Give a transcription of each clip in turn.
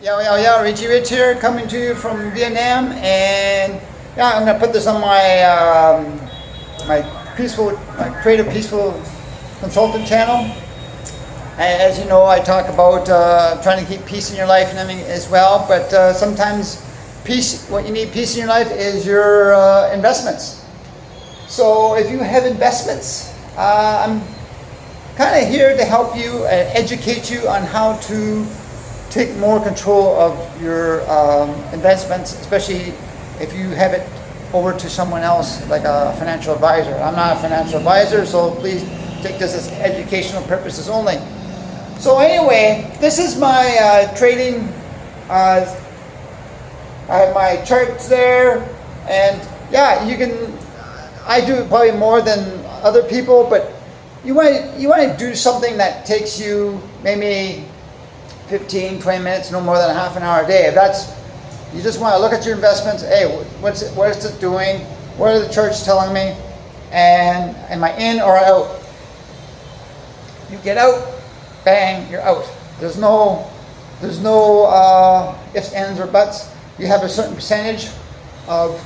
Yeah, Richie Rich here, coming to you from Vietnam, and yeah, I'm gonna put this on my my Creative Peaceful Consultant channel. As you know, I talk about trying to keep peace in your life and everything as well, but sometimes what you need peace in your life is your investments. So if you have investments, I'm kind of here to help you, educate you on how to take more control of your investments, especially if you have it over to someone else, like a financial advisor. I'm not a financial advisor, so please take this as educational purposes only. So anyway, this is my trading. I have my charts there, and yeah, you can. I do probably more than other people, but you want to do something that takes you maybe 15, 20 minutes, no more than a half an hour a day. If that's, you just want to look at your investments, hey, what is it doing? What are the charts telling me? And am I in or out? You get out, bang, you're out. There's no ifs, ands, or buts. You have a certain percentage of,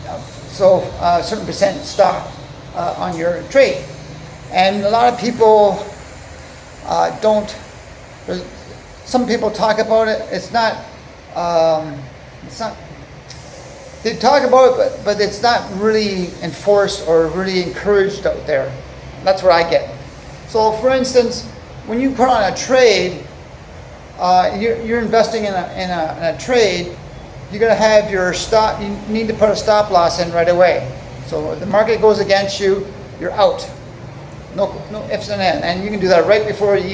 a certain percent stock on your trade. And a lot of people don't. Some people talk about it. It's not. They talk about it, but it's not really enforced or really encouraged out there. That's what I get. So, for instance, when you put on a trade, you're investing in a trade. You're going to have your stop. You need to put a stop loss in right away. So if the market goes against you, you're out. No ifs and ands, and you can do that right before you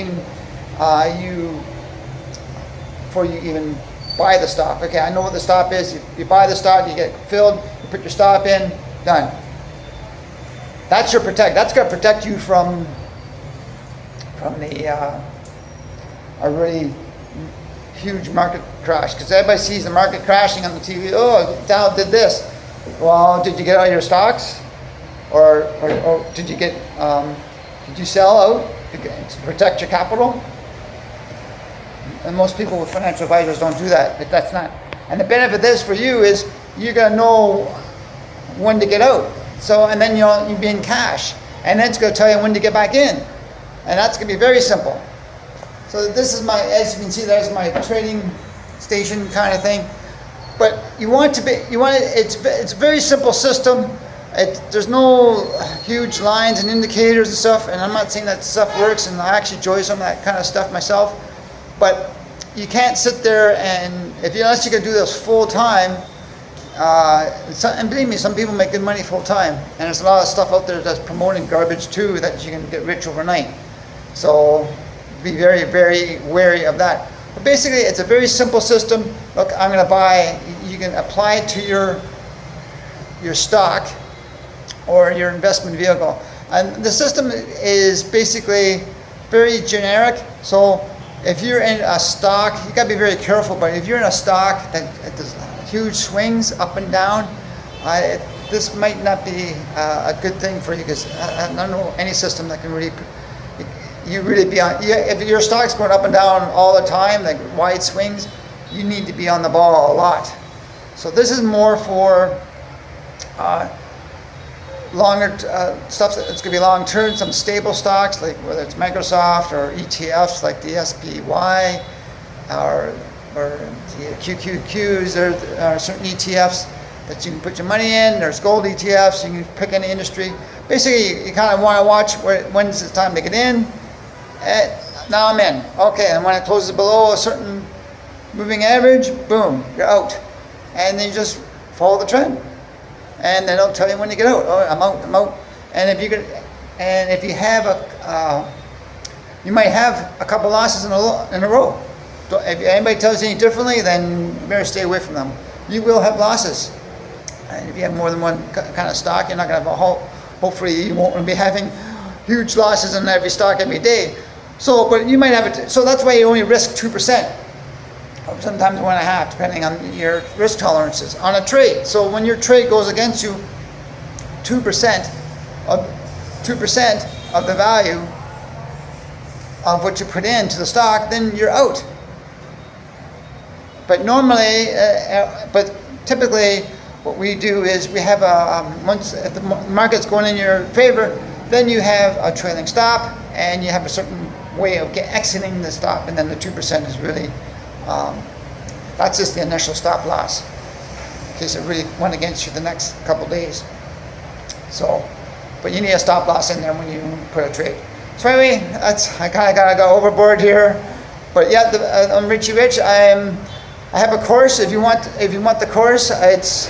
even buy the stop. Okay, I know what the stop is. You buy the stop, you get filled, you put your stop in, done. That's your protect. That's going to protect you from a really huge market crash. Because everybody sees the market crashing on the TV. Oh, Dow did this. Well, did you get out of your stocks, or did you get? Did you sell out to protect your capital? And most people with financial advisors don't do that. But that's not. And the benefit of this for you is you're gonna know when to get out. So, and then you'll be in cash, and then it's gonna tell you when to get back in, and that's gonna be very simple. So this is my, as you can see, there's my trading station kind of thing. But it's a very simple system. There's no huge lines and indicators and stuff, and I'm not saying that stuff works, and I actually enjoy some of that kind of stuff myself. But you can't sit there unless you're gonna do this full time. And believe me, some people make good money full time, and there's a lot of stuff out there that's promoting garbage too, that you can get rich overnight. So be very, very wary of that. But basically, it's a very simple system. Look, I'm going to buy. You can apply it to your stock or your investment vehicle, and the system is basically very generic. So if you're in a stock, you got to be very careful. But if you're in a stock that does huge swings up and down, this might not be a good thing for you, because I don't know any system that can really. You really be on. If your stock's going up and down all the time, like wide swings, you need to be on the ball a lot. So this is more for longer stuff. It's going to be long term. Some stable stocks, like whether it's Microsoft or ETFs like the SPY or the QQQs. There are certain ETFs that you can put your money in. There's gold ETFs. You can pick any industry. Basically, you kind of want to watch when's the time to get in. Now I'm in. Okay, and when it closes below a certain moving average, boom, you're out. And then you just follow the trend. And they don't tell you when to get out. Oh, I'm out. And if you have you might have a couple losses in a row. If anybody tells you any differently, then you better stay away from them. You will have losses. And if you have more than one kind of stock, you're not going to have hopefully you won't be having huge losses in every stock every day. So, but you might have it. So that's why you only risk 2%, or sometimes 1.5%, depending on your risk tolerances on a trade. So when your trade goes against you, 2% of the value of what you put into the stock, then you're out. but normally, but typically, what we do is we have once if the market's going in your favor, then you have a trailing stop, and you have a certain way of exiting the stop, and then the 2% is really, that's just the initial stop loss, in case it really went against you the next couple days. So, but you need a stop loss in there when you put a trade. So anyway, I kind of gotta go overboard here, but yeah, I'm Richie Rich. I have a course. If you want the course, it's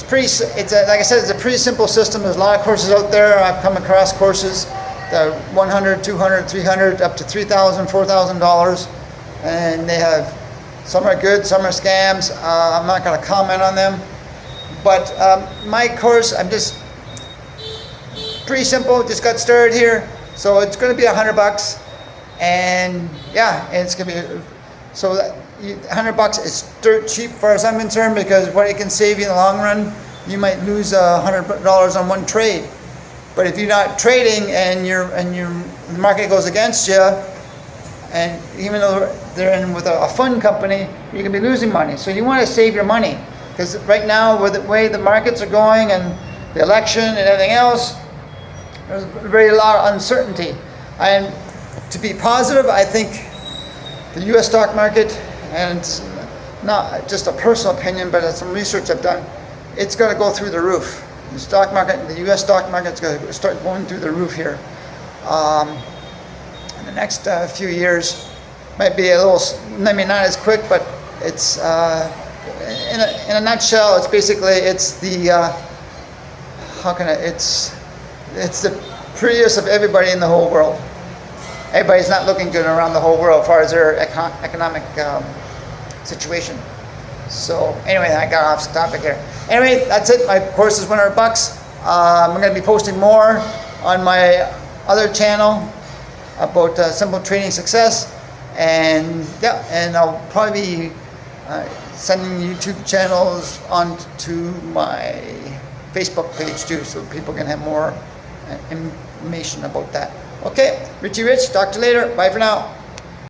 pretty. Like I said, it's a pretty simple system. There's a lot of courses out there. I've come across courses that are $100, $200, $300, up to $3,000, $4,000, and they have, some are good, some are scams. I'm not going to comment on them, but my course, I'm just pretty simple. Just got started here, so it's going to be $100, and yeah, it's going to be so that. $100 is dirt cheap as far as I'm concerned, because what it can save you in the long run, you might lose $100 on one trade. But if you're not trading and the market goes against you, and even though they're in with a fund company, you can be losing money. So you want to save your money, because right now with the way the markets are going and the election and everything else, there's a lot of uncertainty. And to be positive, I think the U.S. stock market, and it's not just a personal opinion, but it's some research I've done, it's going to go through the roof. The stock market, the U.S. stock market's going to start going through the roof here. In the next few years, might be a little, maybe not as quick, but it's in a nutshell, it's basically it's the it's the prettiest of everybody in the whole world. Everybody's not looking good around the whole world as far as their economic situation. So anyway, I got off topic here. Anyway, that's it. My course is $100. I'm going to be posting more on my other channel about simple trading success, and yeah, and I'll probably be sending YouTube channels onto my Facebook page too, so people can have more information about that. Okay, Richie Rich, talk to you later. Bye for now.